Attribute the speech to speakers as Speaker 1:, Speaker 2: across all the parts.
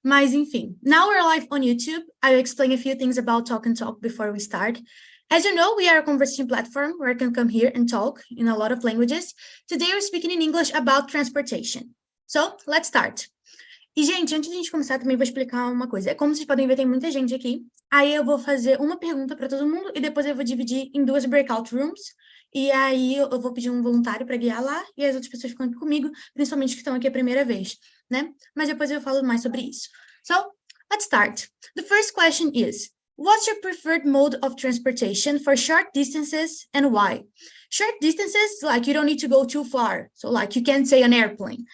Speaker 1: Mas, enfim, now we're live on YouTube. I'll explain a few things about Talk and Talk before we start. As you know, we are a conversation platform where you can come here and talk in a lot of languages. Today, we're speaking in English about transportation. So, let's start. E, gente, antes de a gente começar, também vou explicar uma coisa. É como vocês podem ver, tem muita gente aqui. Aí eu vou fazer uma pergunta para todo mundo e depois eu vou dividir em duas breakout rooms. E aí eu vou pedir um voluntário para guiar lá e as outras pessoas ficam aqui comigo, principalmente que estão aqui a primeira vez, né? Mas depois eu falo mais sobre isso. So, let's start. The first question is, what's your preferred mode of transportation for short distances and why? Short distances, like you don't need to go too far. So like you can't say an airplane.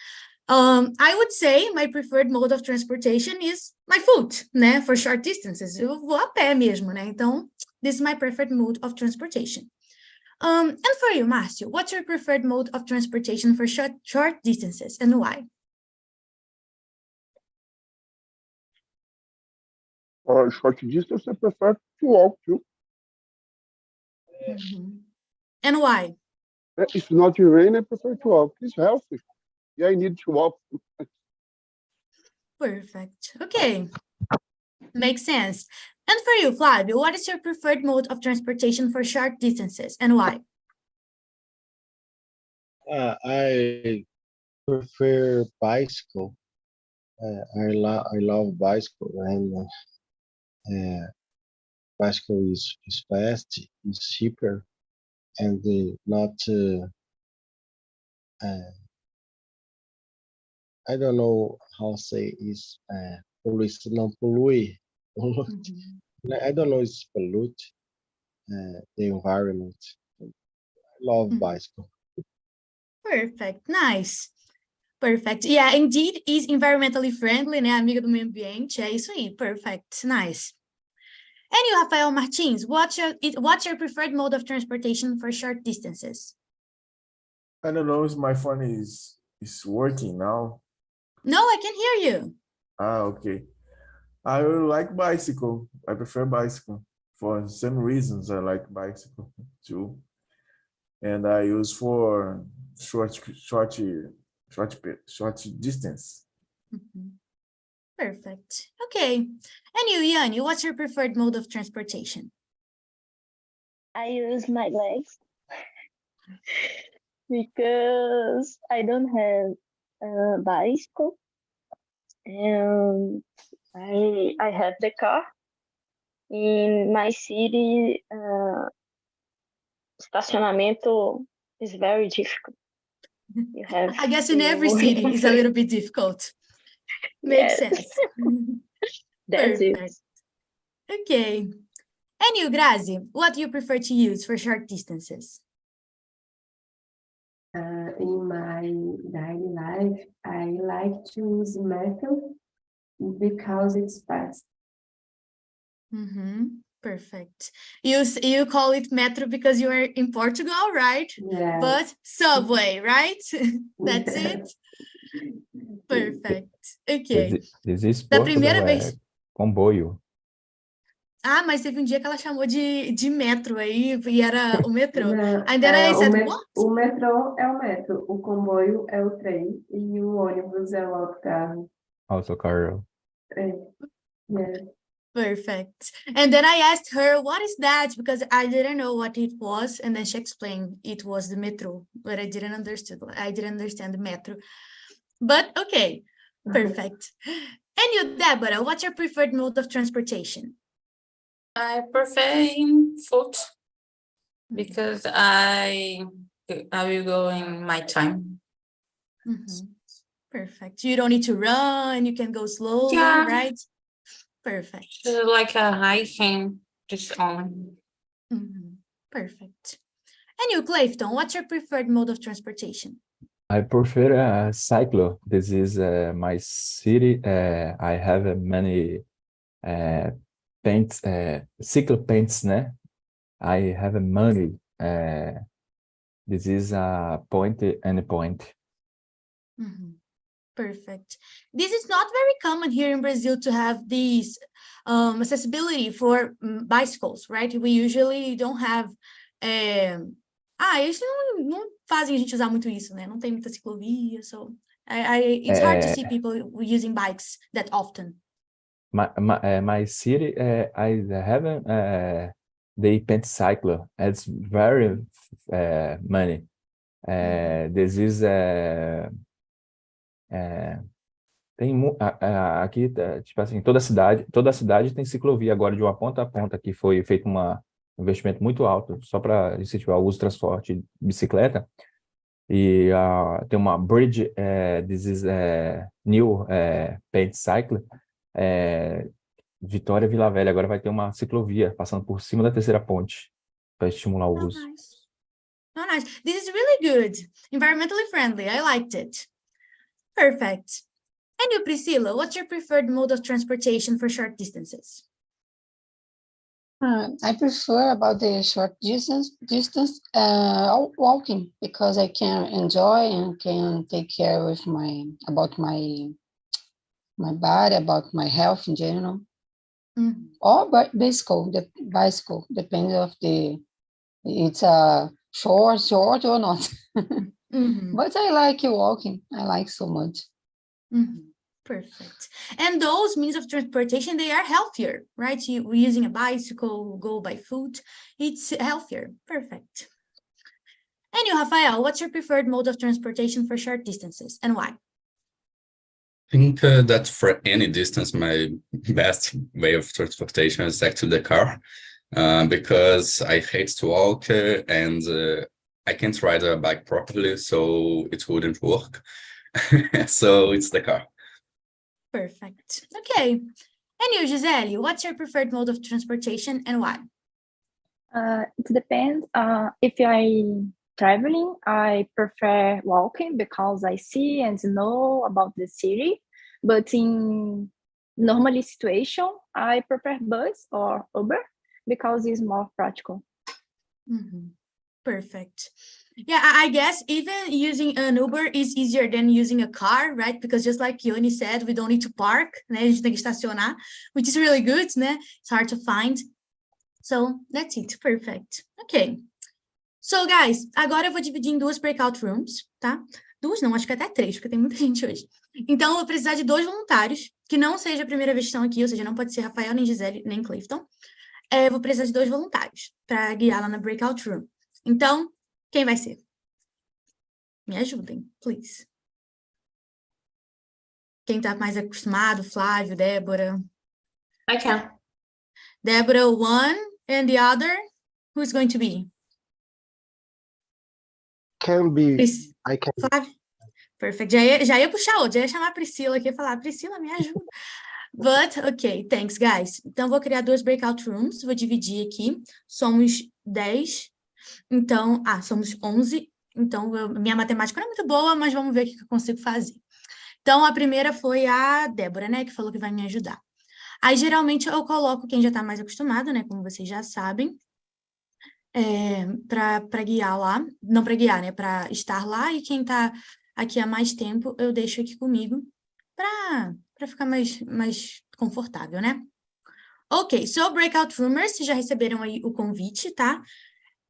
Speaker 1: I would say my preferred mode of transportation is my foot, né? For short distances. Eu vou a pé mesmo, né? Então, this is my preferred mode of transportation. And for you, Márcio, what's your preferred mode of transportation for short distances and why?
Speaker 2: Short distance, I prefer to walk too.
Speaker 1: Mm-hmm. And why?
Speaker 2: If not rain, I prefer to walk. It's healthy. Yeah, I need to walk.
Speaker 1: Perfect. Okay. Makes sense. And for you, Flavio, what is your preferred mode of transportation for short distances and why?
Speaker 3: I prefer bicycle. I love bicycle, and bicycle is fast, is cheaper, and not. I don't know how to say is non pollute.
Speaker 1: Mm-hmm.
Speaker 3: I don't know it's pollute the environment. I love bicycle.
Speaker 1: Perfect. Nice. Perfect. Yeah, indeed, is environmentally friendly, né? Amiga do meio ambiente. É isso aí. Perfect. Nice. And you, Rafael Martins, what's your preferred mode of transportation for short distances?
Speaker 4: I don't know if my phone is working now.
Speaker 1: No, I can hear you.
Speaker 4: Okay. I like bicycle. I prefer bicycle. For the same reasons, I like bicycle too. And I use for short distance.
Speaker 1: Mm-hmm. Perfect. Okay. And you, Yanni, what's your preferred mode of transportation?
Speaker 5: I use my legs because I don't have a bicycle, and I have the car. In my city, estacionamento is very difficult. You have
Speaker 1: I guess in every city is a little bit difficult. Makes sense.
Speaker 5: That's
Speaker 1: Perfect.
Speaker 5: it.
Speaker 1: Okay. And you, Grazi, what do you prefer to use for short distances?
Speaker 6: In my daily life, I like to use metro because it's fast.
Speaker 1: Mm-hmm. Perfect. You call it metro because you are in Portugal, right?
Speaker 6: Yes.
Speaker 1: But subway, right? That's it? Perfect. Ok.
Speaker 7: Existe
Speaker 1: Da
Speaker 7: Portugal,
Speaker 1: primeira vez.
Speaker 7: Comboio.
Speaker 1: Ah, mas teve um dia que ela chamou de metro aí, e era o metrô.
Speaker 6: Não,
Speaker 1: And then I said, what?
Speaker 6: o metrô é o metro, o comboio é o trem e o ônibus é o autocarro.
Speaker 7: Autocarro.
Speaker 6: Yeah.
Speaker 1: Perfect. And then I asked her, what is that? Because I didn't know what it was. And then she explained it was the metro, but I didn't understand the metro. But okay, perfect. And you, Deborah, what's your preferred mode of transportation?
Speaker 8: I prefer in foot because I will go in my time.
Speaker 1: Mm-hmm. Perfect. You don't need to run. You can go slowly,
Speaker 8: Yeah.
Speaker 1: right? Perfect.
Speaker 8: It's like a hiking, just on.
Speaker 1: Mm-hmm. Perfect. And you, Clayton, what's your preferred mode of transportation?
Speaker 7: I prefer cycle. This is my city. I have many paints, cycle paints, né? I have money. This is a point and a point.
Speaker 1: Mm-hmm. Perfect. This is not very common here in Brazil to have these accessibility for bicycles, right? We usually don't have. Eles não fazem a gente usar muito isso, né? Não tem muita ciclovia, so It's hard to see people using bikes that often.
Speaker 7: My city, I haven't the pentacycle. It's very many. This is tem aqui, tipo assim, toda a cidade tem ciclovia agora de uma ponta a ponta, que foi feito um investimento muito alto só para incentivar o uso de transporte de bicicleta. E tem uma bridge, this is new paint cycle, Vitória Vila Velha, agora vai ter uma ciclovia passando por cima da terceira ponte para estimular o uso.
Speaker 1: Nice. Oh, nice. This is really good. Environmentally friendly. I liked it. Perfect. And you, Priscilla, what's your preferred mode of transportation for short distances?
Speaker 9: I prefer about the short distance walking, because I can enjoy and can take care with about my body, about my health in general. Or bicycle depends of it's a short or not. But I like walking. I like so much.
Speaker 1: Perfect. And those means of transportation, they are healthier, right? We're using a bicycle, go by foot. It's healthier. Perfect. And you, Rafael, what's your preferred mode of transportation for short distances and why?
Speaker 10: I think that for any distance, my best way of transportation is actually the car, because I hate to walk and I can't ride a bike properly, so it wouldn't work. So it's the car.
Speaker 1: Perfect. Okay. And you, Gisele, what's your preferred mode of transportation and why?
Speaker 5: It depends. If I'm traveling, I prefer walking because I see and know about the city. But in normal situation, I prefer bus or Uber because it's more practical.
Speaker 1: Perfect. Yeah, I guess even using an Uber is easier than using a car, right? Because just like Yoni said, we don't need to park, né? A gente tem que estacionar, which is really good, né? It's hard to find. So that's it. Perfect. Okay. So, guys, agora eu vou dividir em duas breakout rooms, tá? Duas não, acho que até três, porque tem muita gente hoje. Então, eu vou precisar de 2 voluntários, que não seja a primeira vez que estão aqui, ou seja, não pode ser Rafael, nem Gisele, nem Clifton. Eu vou precisar de 2 voluntários para guiar lá na breakout room. Então, quem vai ser? Me ajudem, please. Quem tá mais acostumado? Flávio, Débora?
Speaker 8: I can.
Speaker 1: Débora, one, and the other? Who's going to be?
Speaker 2: Can be. I can.
Speaker 1: Flávio? Perfect. Já ia puxar outro, já ia chamar a Priscila aqui e falar, Priscila, me ajuda. But, okay, thanks, guys. Então, vou criar 2 breakout rooms, vou dividir aqui. Somos 10. Então, somos 11. Então, minha matemática não é muito boa, mas vamos ver o que eu consigo fazer. Então, a primeira foi a Débora, né, que falou que vai me ajudar. Aí, geralmente, eu coloco quem já está mais acostumado, né, como vocês já sabem, para guiar lá. Não para guiar, né, para estar lá. E quem está aqui há mais tempo, eu deixo aqui comigo para ficar mais confortável, né? Ok, so breakout roomers, vocês já receberam aí o convite, tá?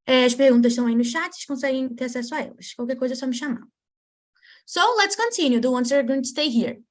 Speaker 1: As perguntas estão aí no chat, vocês conseguem ter acesso a elas. Qualquer coisa é só me chamar. So, let's continue, the ones that are going to stay here.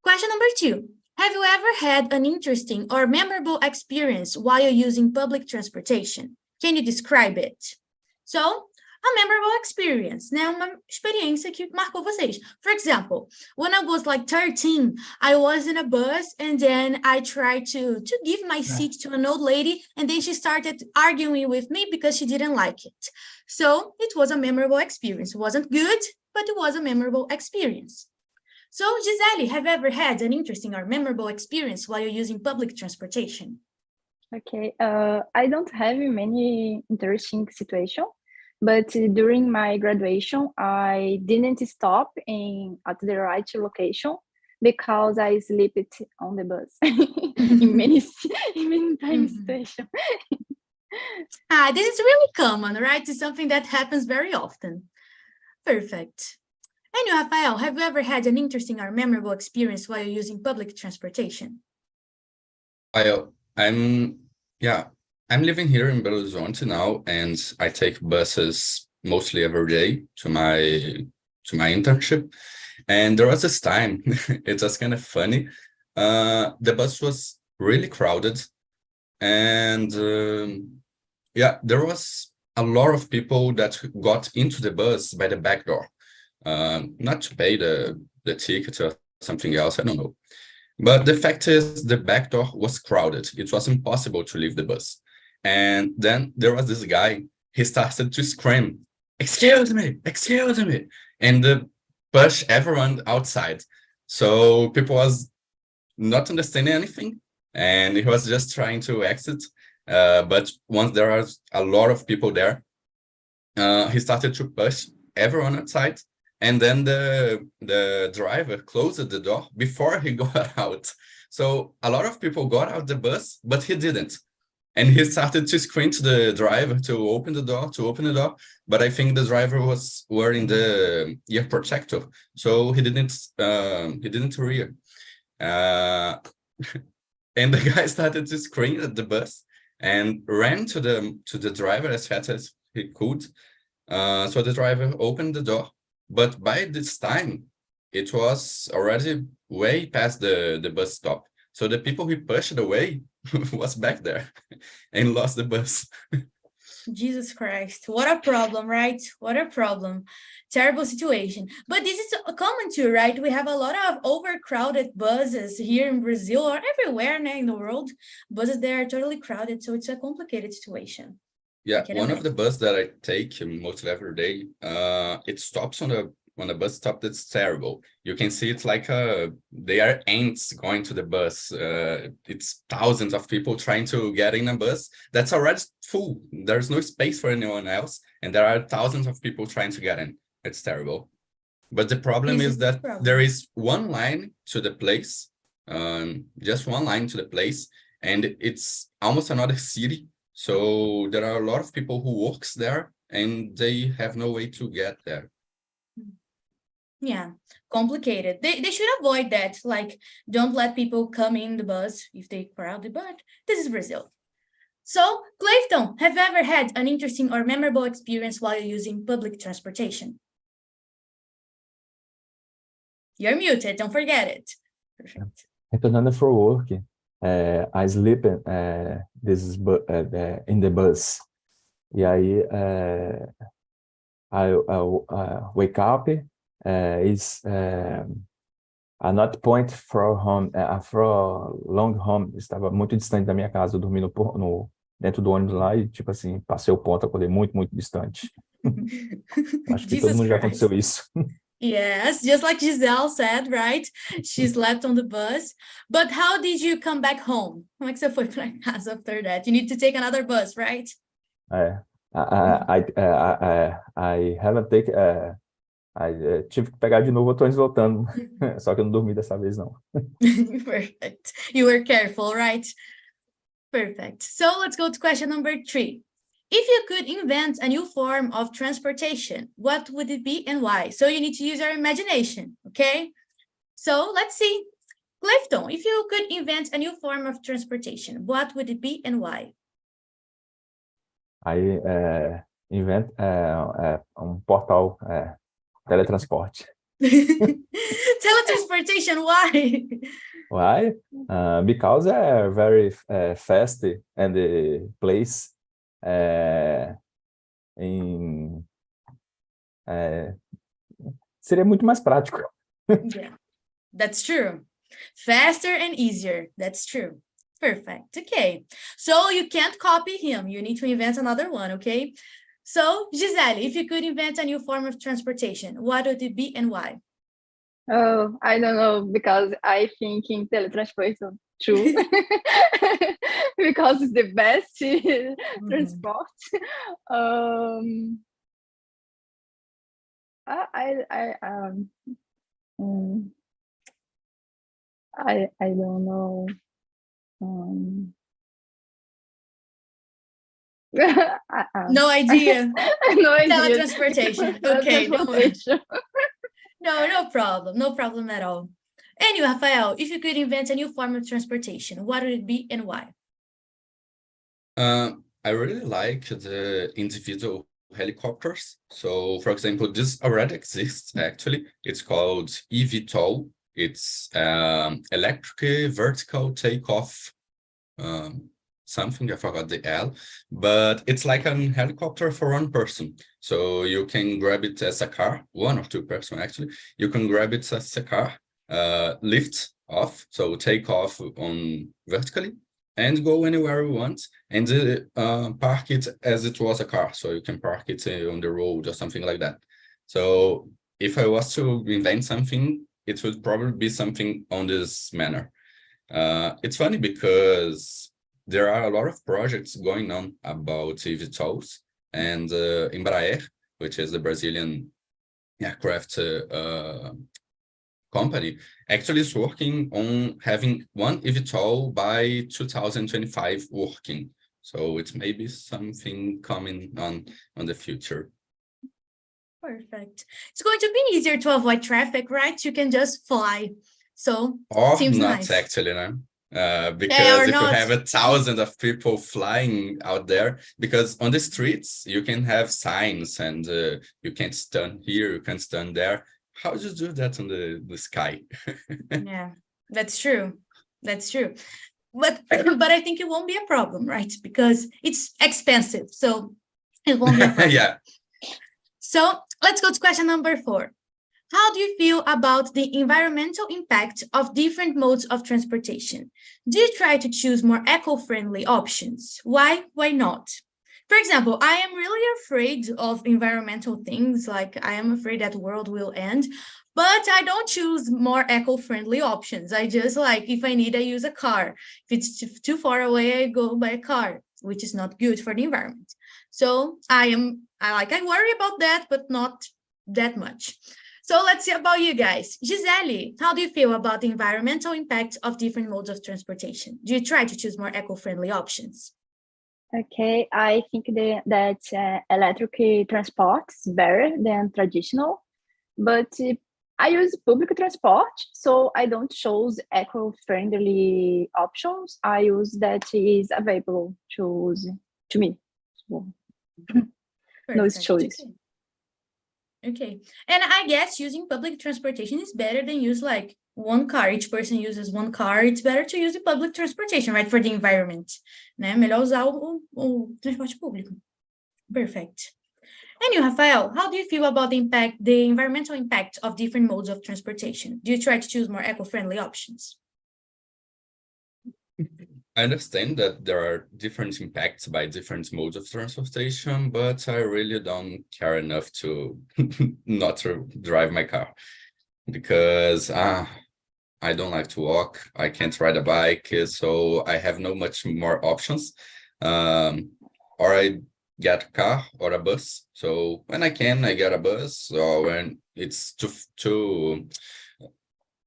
Speaker 1: Question number 2. Have you ever had an interesting or memorable experience while using public transportation? Can you describe it? So, a memorable experience, né? Uma experiência que marcou vocês. For example, when I was like 13, I was in a bus and then I tried to give my seat to an old lady and then she started arguing with me because she didn't like it. So it was a memorable experience. It wasn't good, but it was a memorable experience. So Gisele, have you ever had an interesting or memorable experience while you're using public transportation?
Speaker 5: Okay, I don't have many interesting situations. But during my graduation, I didn't stop at the right location because I slept on the bus in many time stations.
Speaker 1: This is really common, right? It's something that happens very often. Perfect. And you, Rafael, have you ever had an interesting or memorable experience while you're using public transportation?
Speaker 10: I'm living here in Belo Horizonte now, and I take buses mostly every day to my internship. And there was this time, it was kind of funny. The bus was really crowded, and yeah, there was a lot of people that got into the bus by the back door, not to pay the ticket or something else, I don't know. But the fact is, the back door was crowded. It was impossible to leave the bus. And then there was this guy, he started to scream, excuse me, and push everyone outside. So people was not understanding anything, and he was just trying to exit. But once there are a lot of people there, he started to push everyone outside, and then the driver closed the door before he got out. So a lot of people got out the bus, but he didn't. And he started to scream to the driver to open the door, but I think the driver was wearing the ear protector, so he didn't rear. And the guy started to scream at the bus and ran to the driver as fast as he could. So the driver opened the door, but by this time it was already way past the bus stop. So the people he pushed away was back there and lost the bus.
Speaker 1: Jesus Christ, what a problem, right? What a problem. Terrible situation. But this is common too, right? We have a lot of overcrowded buses here in Brazil or everywhere in the world. Buses that are totally crowded, so it's a complicated situation.
Speaker 10: Yeah, one of the buses that I take mostly every day, it stops on a bus stop that's terrible. You can see it's like they are ants going to the bus. It's thousands of people trying to get in a bus that's already full. There's no space for anyone else, and there are thousands of people trying to get in. It's terrible. But the problem is that there is one line to the place, just one line to the place, and it's almost another city. So there are a lot of people who works there, and they have no way to get there.
Speaker 1: Yeah, complicated. They should avoid that. Like, don't let people come in the bus if they crowd the bus. This is Brazil. So, Clayton, have you ever had an interesting or memorable experience while using public transportation? You're muted, don't forget it. Perfect.
Speaker 7: Retornando for work, I sleep in the bus. E aí, I wake up. Is a not point from home, from long home. Estava muito distante da minha casa, eu dormi dentro do ônibus lá e, tipo assim, passei o ponto, acordei muito, muito distante. Acho que todo mundo já aconteceu isso.
Speaker 1: Yes, just like Giselle said, right? She slept on the bus. But how did you come back home? Como é que você foi para casa after that? You need to take another bus, right?
Speaker 7: I haven't taken... tive que pegar de novo, eu tô voltando. Só que eu não dormi dessa vez, não.
Speaker 1: Perfect. You were careful, right? Perfect. So let's go to question number 3. If you could invent a new form of transportation, what would it be and why? So you need to use your imagination, okay? So let's see. Clifton, if you could invent a new form of transportation, what would it be and why?
Speaker 7: Aí invent portal teletransporte.
Speaker 1: Teletransportation, why?
Speaker 7: Why? Because very fast and the place seria muito mais prático.
Speaker 1: Yeah, that's true. Faster and easier. That's true. Perfect. Okay. So you can't copy him. You need to invent another one, okay? So, Gisele, if you could invent a new form of transportation, what would it be and why?
Speaker 5: Oh, I don't know, because I think in teletransportation too, because it's the best transport. I don't know.
Speaker 1: No idea.
Speaker 5: No idea.
Speaker 1: Teletransportation. Okay, don't worry. No problem. No problem at all. Anyway, Rafael, if you could invent a new form of transportation, what would it be and why?
Speaker 10: I really like the individual helicopters. So, for example, this already exists, actually. It's called eVTOL. It's electric vertical takeoff something, I forgot the L, but it's like a helicopter for one person. So you can grab it as a car, one or two person actually. You can grab it as a car, lift off, so take off on vertically and go anywhere you want, and park it as it was a car. So you can park it on the road or something like that. So if I was to invent something, it would probably be something on this manner. It's funny because there are a lot of projects going on about eVTOLs, and Embraer, which is the Brazilian aircraft company, actually is working on having one eVTOL by 2025 working. So it may be something coming on the future.
Speaker 1: Perfect. It's going to be easier to avoid traffic, right? You can just fly. So
Speaker 10: or
Speaker 1: seems
Speaker 10: not
Speaker 1: nice.
Speaker 10: Actually, no. Because if
Speaker 1: not.
Speaker 10: you have 1,000 of people flying out there, because on the streets you can have signs and you can't stand here, you can't stand there. How do you do that on the sky?
Speaker 1: Yeah, that's true. That's true. But I think it won't be a problem, right? Because it's expensive, so it won't be a problem.
Speaker 10: Yeah.
Speaker 1: So let's go to question number 4. How do you feel about the environmental impact of different modes of transportation? Do you try to choose more eco-friendly options? Why? Why not? For example, I am really afraid of environmental things, like I am afraid that the world will end, but I don't choose more eco-friendly options. I just if I need, I use a car. If it's too far away, I go by a car, which is not good for the environment. So I worry about that, but not that much. So let's see about you guys. Gisele, how do you feel about the environmental impact of different modes of transportation? Do you try to choose more eco-friendly options?
Speaker 5: Okay, I think that electric transport is better than traditional, but I use public transport, so I don't choose eco-friendly options. I use that is available to me. So, no choice.
Speaker 1: Okay. And I guess using public transportation is better than use one car. Each person uses one car. It's better to use the public transportation, right? For the environment. Né? Melhor usar o transporte público. Perfect. And you, Rafael, how do you feel about the environmental impact of different modes of transportation? Do you try to choose more eco-friendly options?
Speaker 10: I understand that there are different impacts by different modes of transportation, but I really don't care enough to not to drive my car, because I don't like to walk. I can't ride a bike, so I have no much more options. Or I get a car or a bus. So when I can, I get a bus, or when it's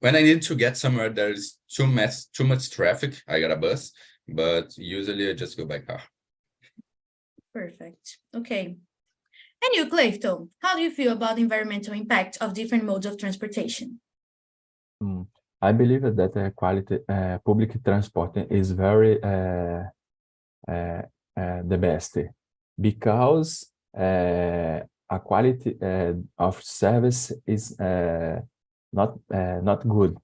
Speaker 10: when I need to get somewhere there's too much traffic, I get a bus, but usually I just go by car.
Speaker 1: Perfect. Okay. And you, Clayton, how do you feel about the environmental impact of different modes of transportation?
Speaker 7: I believe that the quality public transport is very the best, because a quality of service is not good.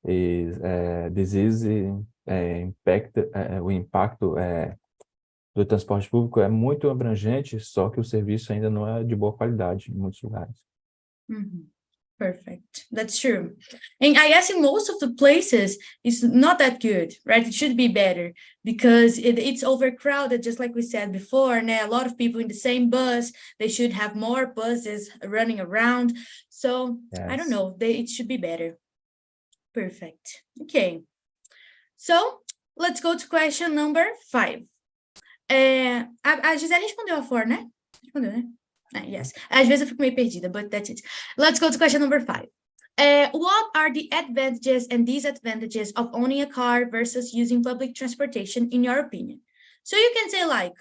Speaker 7: This is o impacto do transporte público é muito abrangente, só que o serviço ainda não é de boa qualidade em muitos lugares.
Speaker 1: Perfect. That's true. And I guess in most of the places, it's not that good, right? It should be better because it's overcrowded, just like we said before. And a lot of people in the same bus, they should have more buses running around. So yes. I don't know, it should be better. Perfect. Okay. So let's go to question number 5. A Gisele respondeu a 4, né? Respondeu, né? Yes. Às vezes eu fico meio perdida, but that's it. Let's go to question number 5. What are the advantages and disadvantages of owning a car versus using public transportation, in your opinion? So you can say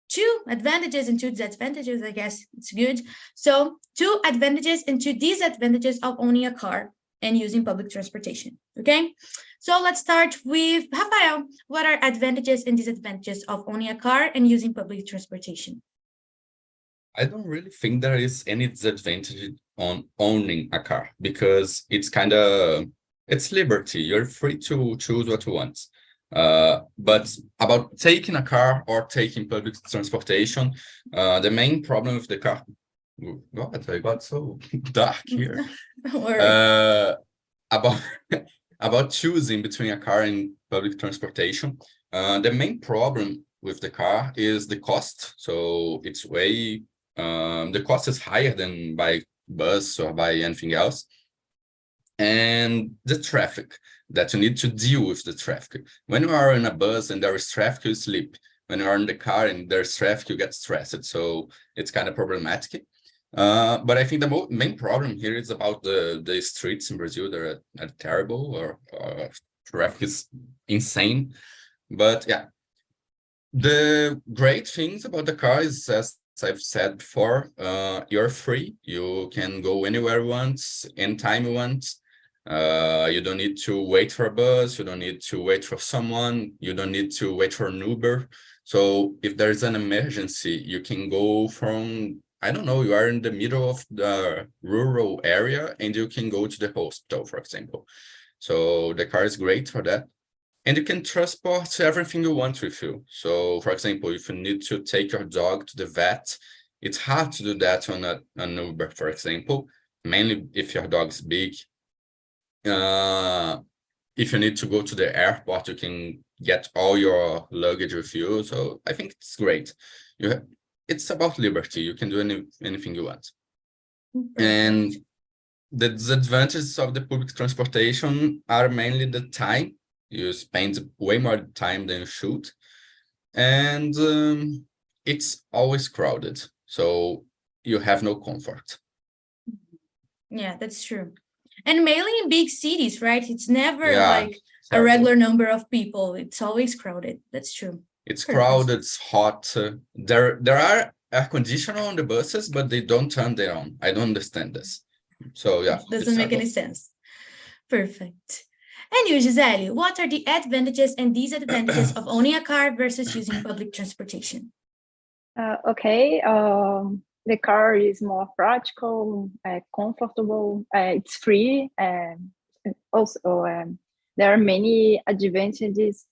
Speaker 1: 2 advantages and 2 disadvantages, I guess it's good. So 2 advantages and 2 disadvantages of owning a car and using public transportation, okay? So let's start with Rafael. What are advantages and disadvantages of owning a car and using public transportation?
Speaker 10: I don't really think there is any disadvantage on owning a car because it's it's liberty. You're free to choose what you want. But about taking a car or taking public transportation, the main problem with the car. God, I got so dark here.
Speaker 1: Don't worry.
Speaker 10: About about choosing between a car and public transportation. The main problem with the car is the cost. So it's way the cost is higher than by bus or by anything else. And the traffic, that you need to deal with the traffic. When you are in a bus and there is traffic, you sleep. When you are in the car and there's traffic, you get stressed. So it's kind of problematic. But I think the main problem here is about the streets in Brazil. They're terrible, or traffic is insane. But yeah, the great things about the car is, as I've said before, you're free. You can go anywhere you want, anytime you want. You don't need to wait for a bus. You don't need to wait for someone. You don't need to wait for an Uber. So if there's an emergency, you can go from, I don't know, you are in the middle of the rural area and you can go to the hospital, for example. So the car is great for that. And you can transport everything you want with you. So, for example, if you need to take your dog to the vet, it's hard to do that on an Uber, for example, mainly if your dog is big. If you need to go to the airport, you can get all your luggage with you. So I think it's great. It's about liberty. You can do anything you want. And the disadvantages of the public transportation are mainly the time. You spend way more time than you should. And it's always crowded. So you have no comfort.
Speaker 1: Yeah, that's true. And mainly in big cities, right? It's never like
Speaker 10: terrible.
Speaker 1: a regular number of people. It's always crowded. That's true.
Speaker 10: It's crowded, it's hot. There are air conditioning on the buses, but they don't turn them on. I don't understand this. So yeah.
Speaker 1: It doesn't make any sense. Perfect. And you, Gisele, what are the advantages and disadvantages of owning a car versus using public transportation?
Speaker 5: Okay. The car is more practical, comfortable, it's free, and also there are many advantages,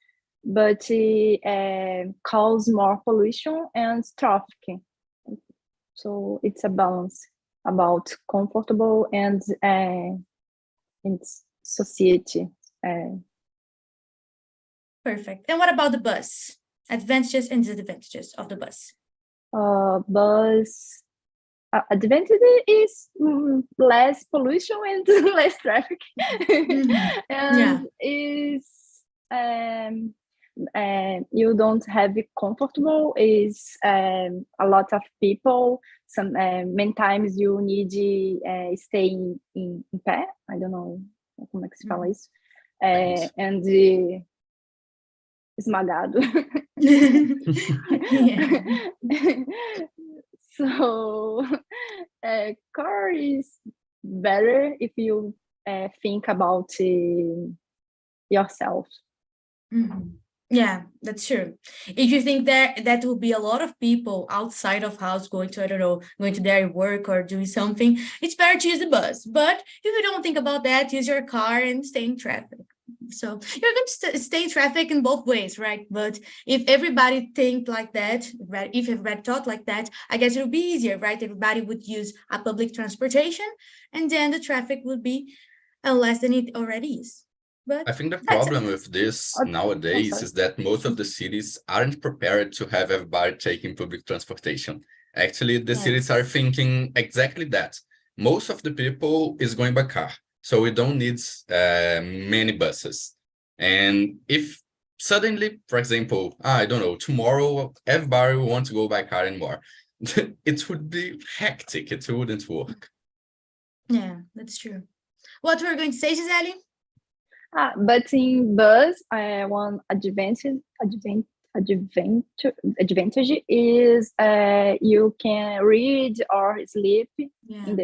Speaker 5: but it causes more pollution and traffic. So it's a balance about comfortable and society.
Speaker 1: Perfect. And what about the bus? Advantages and disadvantages of the bus?
Speaker 5: Bus advantage is less pollution and less traffic. And is you don't have it comfortable, is a lot of people. Some many times you need stay in pé. I don't know como é que se fala isso. And esmagado. So car is better if you think about yourself.
Speaker 1: Yeah, that's true. If you think that will be a lot of people outside of house going to, I don't know, going to their work or doing something, it's better to use the bus. But if you don't think about that, use your car and stay in traffic. So you're going to stay in traffic in both ways, right? But if everybody think like that, right, if everybody thought like that, I guess it would be easier, right? Everybody would use a public transportation and then the traffic would be less than it already is. But
Speaker 10: I think the problem with this nowadays is that most of the cities aren't prepared to have everybody taking public transportation. Actually, the cities are thinking exactly that. Most of the people is going by car. So we don't need many buses. And if suddenly, for example, I don't know, tomorrow, everybody will want to go by car anymore, it would be hectic. It wouldn't work.
Speaker 1: Yeah, that's true. What were you going to say, Gisele?
Speaker 5: But in bus, one advantage is you can read or sleep in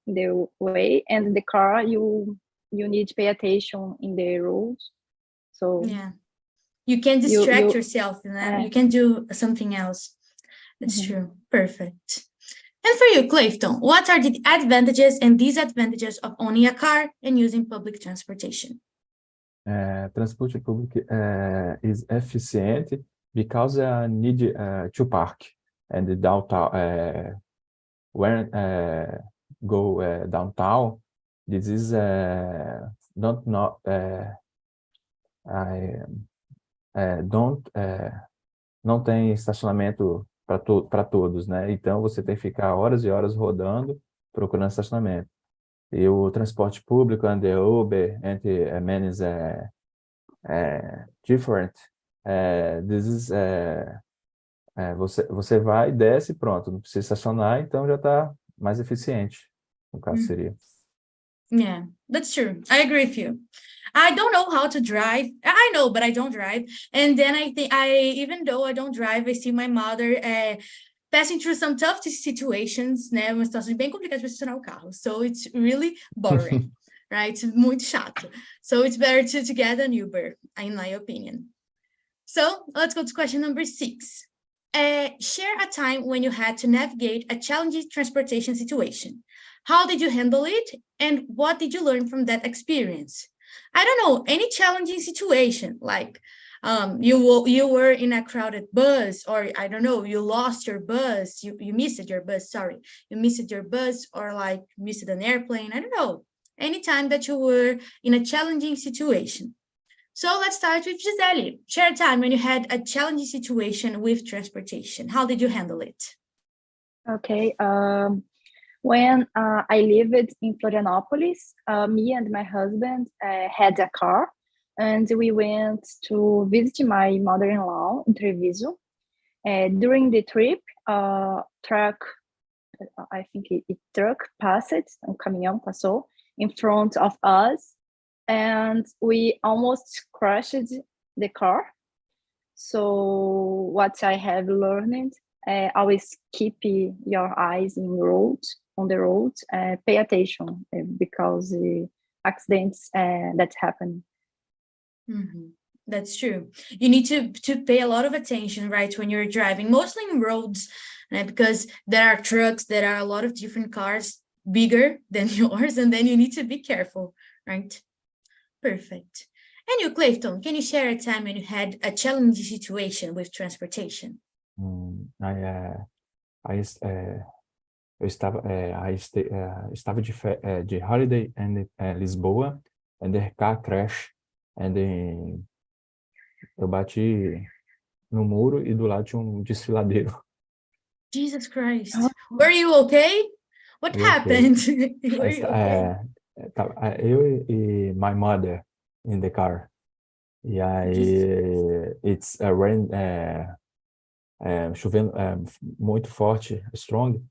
Speaker 5: the way, and in the car you need to pay attention in the rules. So
Speaker 1: you can distract yourself, you can do something else. That's true. Perfect. And for you, Clifton, what are the advantages and disadvantages of owning a car and using public transportation?
Speaker 7: Transporte público is efficient because I need to park and the downtown. When go downtown, this is not não tem estacionamento para todos, né? Então você tem que ficar horas e horas rodando procurando estacionamento. E o transporte público and the Uber and the many is different. This is você vai, desce, pronto, não precisa estacionar, então já está mais eficiente, no caso seria.
Speaker 1: Yeah, that's true. I agree with you. I don't know how to drive. I know, but I don't drive. And then I think even though I don't drive, I see my mother passing through some tough situations, né? Uma situação bem complicada para estacionar o carro. So it's really boring, right? Muito chato. So it's better to get an Uber, in my opinion. So let's go to question number 6. Share a time when you had to navigate a challenging transportation situation. How did you handle it? And what did you learn from that experience? I don't know, any challenging situation, like you were in a crowded bus, or I don't know, you lost your bus, you missed your bus, sorry. You missed your bus, or like missed an airplane, I don't know. Anytime that you were in a challenging situation. So let's start with Gisele. Share a time when you had a challenging situation with transportation. How did you handle it?
Speaker 5: Okay. When I lived in Florianopolis, me and my husband had a car, and we went to visit my mother-in-law in Treviso. During the trip, truck passed, caminhão passou in front of us, and we almost crashed the car. So what I have learned, always keep your eyes on the road, pay attention because accidents that happen.
Speaker 1: Mm-hmm. That's true. You need to pay a lot of attention, right, when you're driving, mostly in roads, right, because there are trucks, there are a lot of different cars bigger than yours, and then you need to be careful, right? Perfect. And you, Clifton, can you share a time when you had a challenging situation with transportation?
Speaker 7: Eu estava de holiday em Lisboa, and the car crashed, and eu bati no muro e do lado tinha desfiladeiro.
Speaker 1: Jesus Christ. Were you okay? What happened? Were you okay?
Speaker 7: Eu e my mother in the car. E aí, it's rain, chovendo muito forte, strong.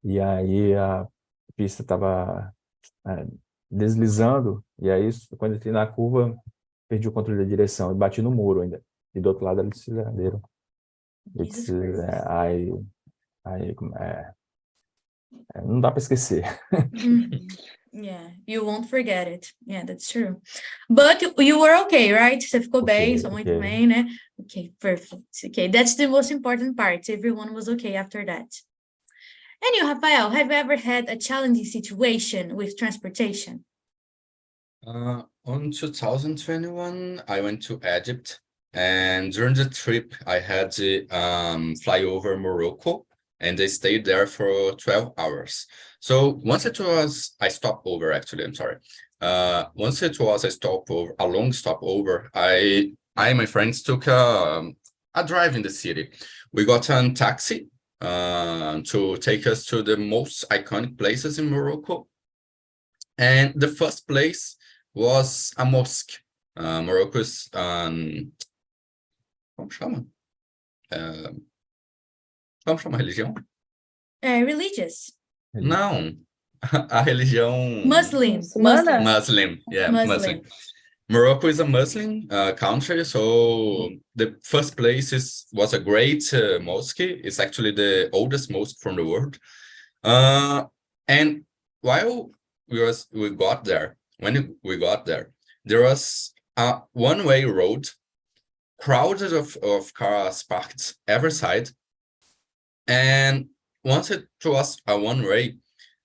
Speaker 7: E aí a pista estava deslizando, e aí quando eu entrei na curva, perdi o controle da direção e bati no muro ainda. E do outro lado era o desfiladeiro. Não dá para esquecer.
Speaker 1: Yeah, you won't forget it. Yeah, that's true. But you were okay, right? Você ficou bem, sua mãe também, né? Okay, perfect. Okay, that's the most important part. Everyone was okay after that. And you, Rafael, have you ever had a challenging situation with transportation?
Speaker 10: On 2021, I went to Egypt, and during the trip, I had to fly over Morocco, and I stayed there for 12 hours. So once it was a stopover, actually, I'm sorry. Once it was a long stopover, I and my friends took a drive in the city. We got a taxi to take us to the most iconic places in Morocco. And the first place was a mosque. Morocco's, como chama? Como chama a religião?
Speaker 1: Religious.
Speaker 10: Não, a religião...
Speaker 1: Muslim.
Speaker 10: Yeah, Muslim. Morocco is a Muslim country, so the first place was a great mosque. It's actually the oldest mosque from the world. And while we got there, when we got there, there was a one-way road, crowded of cars parked every side, and wanted to us a one-way.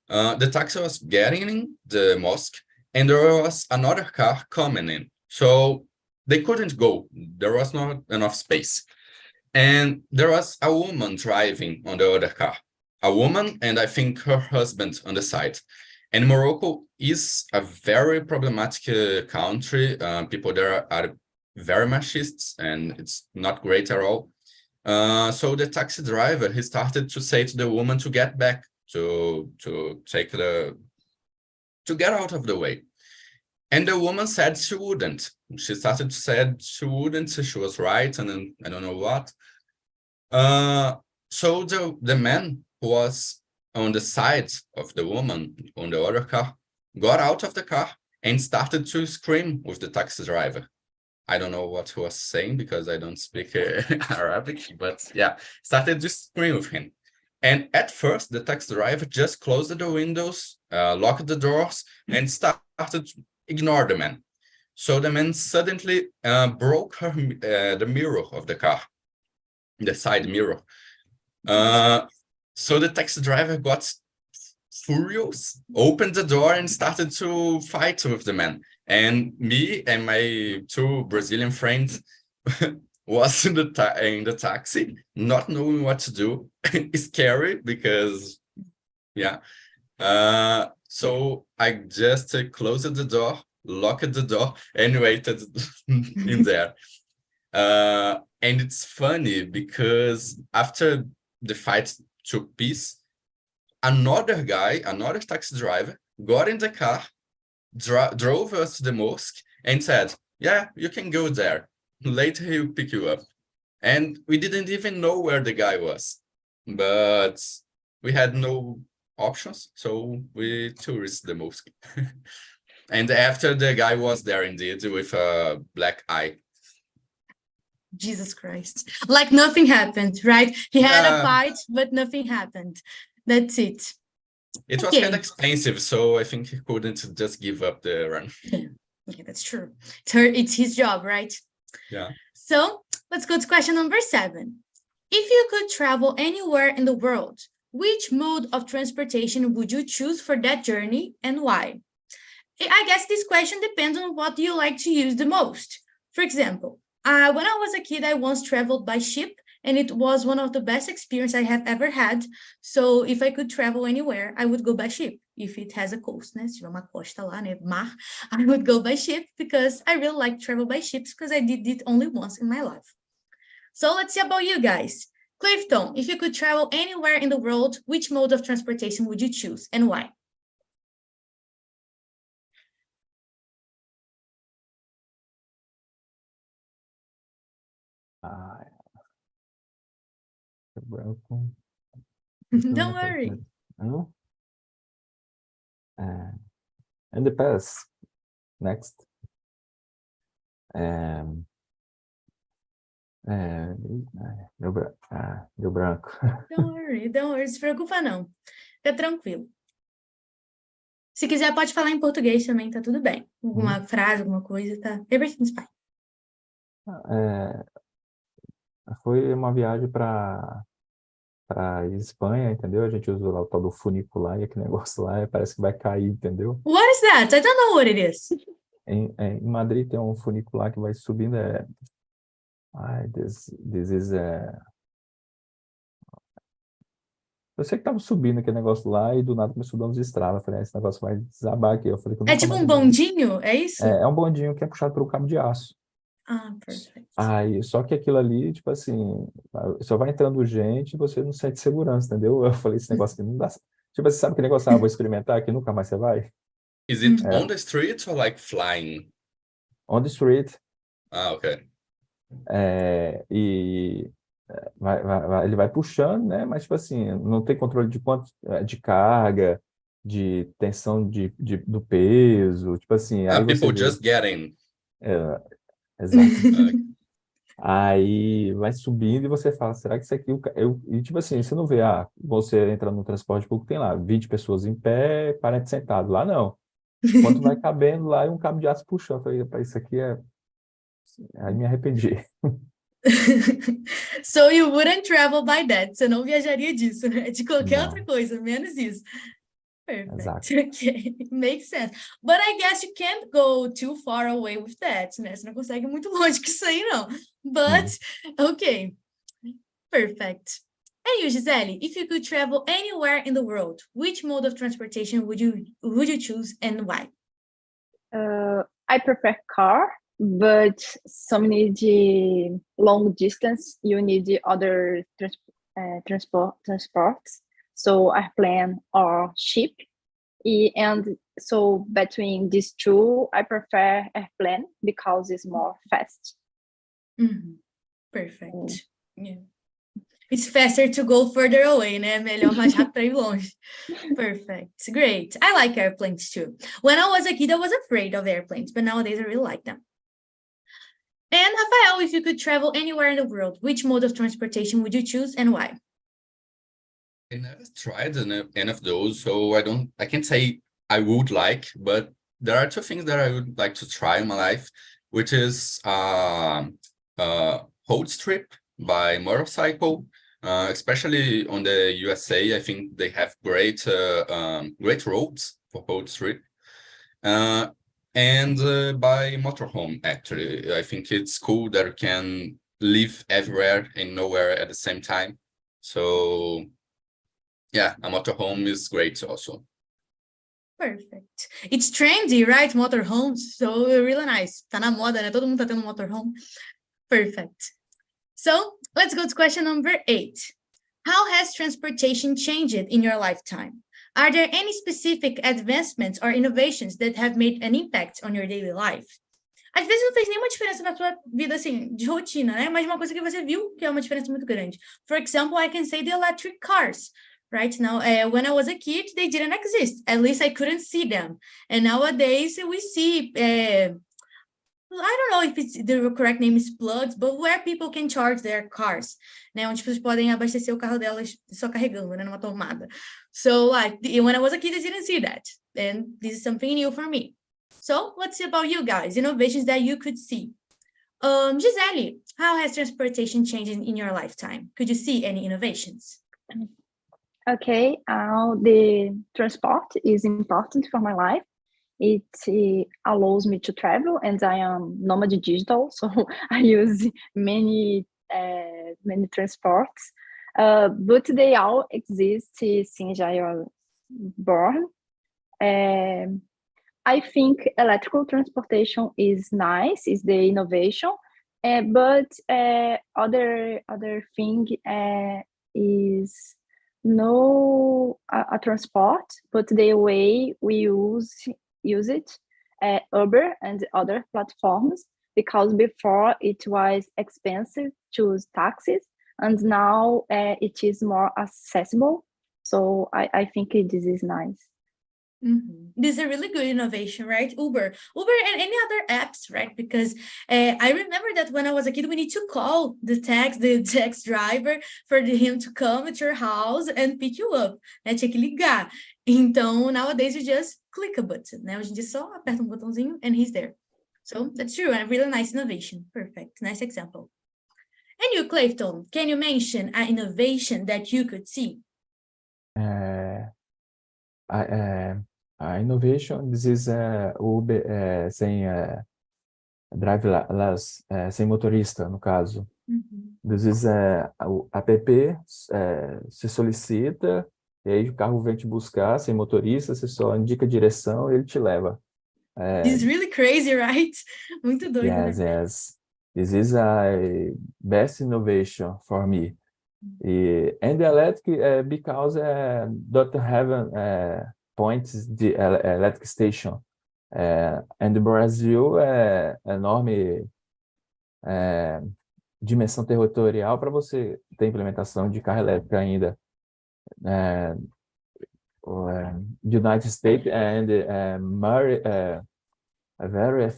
Speaker 10: The taxi was getting in the mosque, and there was another car coming in. So they couldn't go. There was not enough space. And there was a woman driving on the other car. A woman, and I think her husband on the side. And Morocco is a very problematic country. People there are very machists, and it's not great at all. So the taxi driver, he started to say to the woman to get back, to get out of the way. And the woman said she wouldn't. She started to say she wouldn't, she was right, and then I don't know what. So the man who was on the side of the woman on the other car got out of the car and started to scream with the taxi driver. I don't know what he was saying because I don't speak Arabic, but yeah, started to scream with him. And at first, the taxi driver just closed the windows, locked the doors, and started to ignore the man. So the man suddenly broke the mirror of the car, the side mirror. So the taxi driver got furious, opened the door, and started to fight with the man. And me and my two Brazilian friends was in the taxi, not knowing what to do. It's scary because, yeah. So I just closed the door, locked the door, and waited in there. And it's funny because after the fight took place, another taxi driver, got in the car, drove us to the mosque, and said, "Yeah, you can go there. Later he'll pick you up." And we didn't even know where the guy was, but we had no options, so we touristed the mosque. And after, the guy was there indeed with a black eye.
Speaker 1: Jesus Christ. Like nothing happened, right? He had a fight, but nothing happened. That's it.
Speaker 10: It was kind of expensive, so I think he couldn't just give up the run.
Speaker 1: Yeah, that's true. It's his job, right?
Speaker 10: Yeah.
Speaker 1: So let's go to question number 7. If you could travel anywhere in the world, which mode of transportation would you choose for that journey and why? I guess this question depends on what you like to use the most. For example, when I was a kid, I once traveled by ship, and it was one of the best experiences I have ever had. So if I could travel anywhere, I would go by ship. If it has a coast, né? Se tiver uma costa lá, né? Mar, I would go by ship because I really like travel by ships because I did it only once in my life. So let's see about you guys. Clifton, if you could travel anywhere in the world, which mode of transportation would you choose and why?
Speaker 7: Branco.
Speaker 1: Don't worry.
Speaker 7: No? And the past. Next. Deu branco.
Speaker 1: Don't worry, se preocupa não. Fica tranquilo. Se quiser, pode falar em português também, tá tudo bem. Alguma frase, alguma coisa, tá divertido, pai.
Speaker 7: Foi uma viagem para Espanha, entendeu? A gente usou lá o tal do funicular e aquele negócio lá parece que vai cair, entendeu?
Speaker 1: What is that? I don't know what it is.
Speaker 7: Em Madrid tem um funicular que vai subindo. This is Eu sei que tava subindo aquele negócio lá e do nada começou a dar uns estralos. Eu falei, esse negócio vai desabar aqui. Eu falei,
Speaker 1: É tipo um bondinho? É isso?
Speaker 7: É um bondinho que é puxado pelo cabo de aço.
Speaker 1: Ah, perfeito.
Speaker 7: Aí, só que aquilo ali, tipo assim, só vai entrando gente e você não sente segurança, entendeu? Eu falei, esse negócio aqui não dá. Tipo assim, sabe que negócio, vou experimentar aqui, nunca mais você vai?
Speaker 10: Is it on the street or like flying?
Speaker 7: On the street.
Speaker 10: Ah, ok.
Speaker 7: Ele vai puxando, né? Mas, tipo assim, não tem controle de quanto, de carga, de tensão do peso, tipo assim. Aí
Speaker 10: People just get in.
Speaker 7: Exato. Aí vai subindo e você fala, será que isso aqui... E tipo assim, você não vê, você entra no transporte público, tem lá 20 pessoas em pé, 40 sentados. Lá não. Quanto vai cabendo lá e um cabo de aço puxando. Eu falei, isso aqui Aí me arrependi.
Speaker 1: So you wouldn't travel by that. Você não viajaria disso, né? De qualquer
Speaker 7: Não.
Speaker 1: outra coisa, menos isso. Perfect.
Speaker 7: Exato.
Speaker 1: Okay, makes sense. But I guess you can't go too far away with that, né? Você não consegue ir muito longe com isso aí, não. But, okay, perfect. And you, Gisele, if you could travel anywhere in the world, which mode of transportation would you choose and why?
Speaker 5: I prefer car, but some need the long distance. You need the other transports. So I plan or ship. And so between these two, I prefer airplane because it's more fast.
Speaker 1: Perfect. Yeah. It's faster to go further away, né? Melhor, mais rápido para ir longe. Perfect. Great. I like airplanes too. When I was a kid, I was afraid of airplanes, but nowadays I really like them. And Rafael, if you could travel anywhere in the world, which mode of transportation would you choose and why?
Speaker 10: I never tried any of those, so I can't say I would like, but there are two things that I would like to try in my life, which is road trip by motorcycle, especially on the USA. I think they have great roads for road trip, and by motorhome. Actually, I think it's cool that you can live everywhere and nowhere at the same time. So yeah, a motorhome is great also.
Speaker 1: Perfect. It's trendy, right? Motorhomes, so really nice. Tá na moda, né? Todo mundo tá tendo motorhome. Perfect. So let's go to question number 8. How has transportation changed in your lifetime? Are there any specific advancements or innovations that have made an impact on your daily life? Às vezes não fez nenhuma diferença na sua vida, assim, de rotina, né? Mas uma coisa que você viu que é uma diferença muito grande. For example, I can say the electric cars. Right now, when I was a kid, they didn't exist. At least I couldn't see them. And nowadays we see, I don't know if it's the correct name is plugs, but where people can charge their cars, né? Onde pessoas podem abastecer o carro delas só carregando, né? Numa tomada. So like, when I was a kid, I didn't see that. And this is something new for me. So let's see about you guys, innovations that you could see. Gisele, how has transportation changed in your lifetime? Could you see any innovations?
Speaker 5: Okay, the transport is important for my life. It allows me to travel, and I am nomad digital, so I use many transports. But they all exist since I was born. I think electrical transportation is nice, is the innovation, but other thing is no a transport, but the way we use it, Uber and other platforms, because before it was expensive to use taxis, and now it is more accessible. So I think this is nice.
Speaker 1: This is a really good innovation, right? Uber and any other apps, right? Because I remember that when I was a kid, we need to call the taxi driver for him to come at your house and pick you up, né? Tinha que ligar. Então, nowadays you just click a button, né? Hoje em dia só aperta botãozinho and he's there. So that's true, a really nice innovation. Perfect, nice example. And you, Clayton, can you mention an innovation that you could see?
Speaker 7: Innovation, this is Uber sem driverless, sem motorista, no caso. This is o app, se solicita, e aí o carro vem te buscar sem motorista, você só indica a direção e ele te leva.
Speaker 1: This is really crazy, right? Muito doido,
Speaker 7: Yes,
Speaker 1: né?
Speaker 7: yes. This is a best innovation for me. And the electric, because don't have points the electric station. And Brazil enorme dimensão territorial para você ter implementação de carro elétrico ainda. United States and very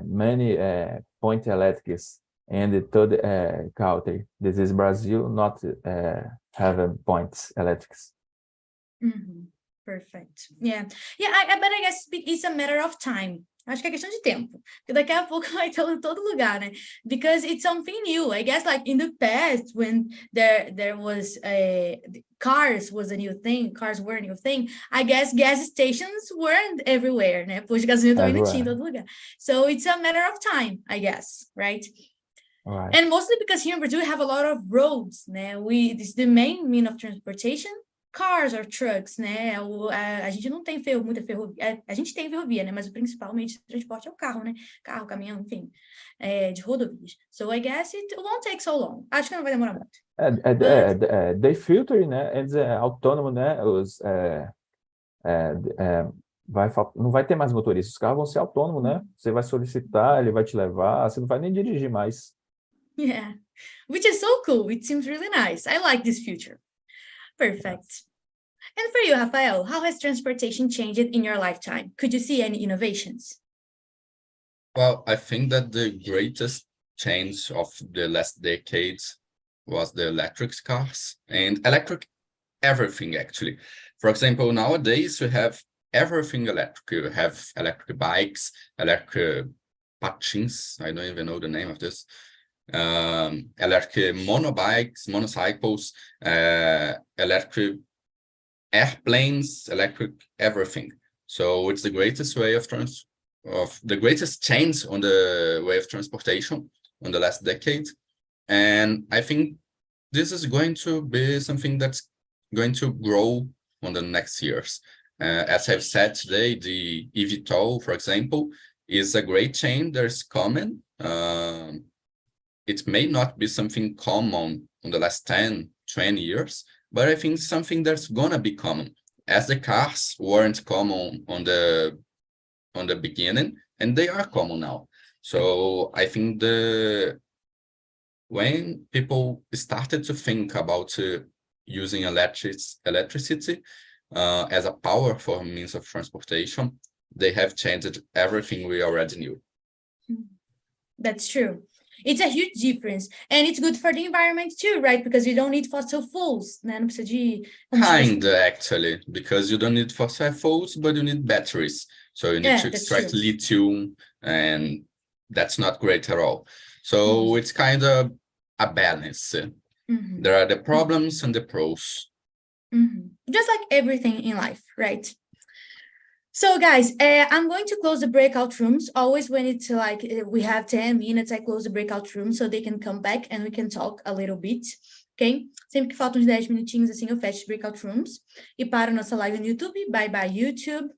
Speaker 7: many point electrics and the third country. This is Brazil, not have points electrics.
Speaker 1: Perfect. Yeah. But I guess it's a matter of time. Acho que é questão de tempo. Porque daqui a pouco vai ter em todo lugar, né? Because it's something new. I guess like in the past when there was cars was a new thing, cars were a new thing, I guess gas stations weren't everywhere, né? Posto de gasolina também não tinha em todo lugar. So it's a matter of time, I guess, right?
Speaker 7: Right.
Speaker 1: And mostly because here in Brazil we have a lot of roads, né? This is the main mean of transportation. Cars or trucks, né? A gente não tem muita ferrovia. A gente tem ferrovia, né? Mas o principal meio de transporte é o carro, né? Carro, caminhão, enfim, de rodovias. So I guess it won't take so long. Acho que não vai demorar muito.
Speaker 7: They filter, né? Autônomo, né? Não vai ter mais motorista. Os carros vão ser autônomos, né? Você vai solicitar, ele vai te levar. Você não vai nem dirigir mais.
Speaker 1: Yeah, which is so cool. It seems really nice. I like this future. Perfect. And for you, Rafael, how has transportation changed in your lifetime? Could you see any innovations?
Speaker 10: Well, I think that the greatest change of the last decades was the electric cars and electric everything, actually. For example, nowadays we have everything electric. You have electric bikes, electric patins, I don't even know the name of this, electric motorcycles, electric airplanes, electric everything. So it's the greatest way of the greatest change on the way of transportation on the last decade. And I think this is going to be something that's going to grow on the next years. As I've said today, the eVTOL, for example, is a great change that's coming. It may not be something common in the last 10, 20 years, but I think something that's gonna be common, as the cars weren't common on the beginning, and they are common now. So I think when people started to think about using electricity as a powerful means of transportation, they have changed everything we already knew.
Speaker 1: That's true. It's a huge difference, and it's good for the environment too, right? Because you don't need fossil fuels, né? Não precisa de...
Speaker 10: Actually, because you don't need fossil fuels, but you need batteries. So you need to extract lithium, and that's not great at all. So it's kind of a balance. There are the problems and the pros.
Speaker 1: Just like everything in life, right? So guys, I'm going to close the breakout rooms. Always when it's like we have 10 minutes, I close the breakout room so they can come back and we can talk a little bit, ok? Sempre que faltam uns 10 minutinhos assim, eu fecho os breakout rooms. E para a nossa live no YouTube, bye bye YouTube.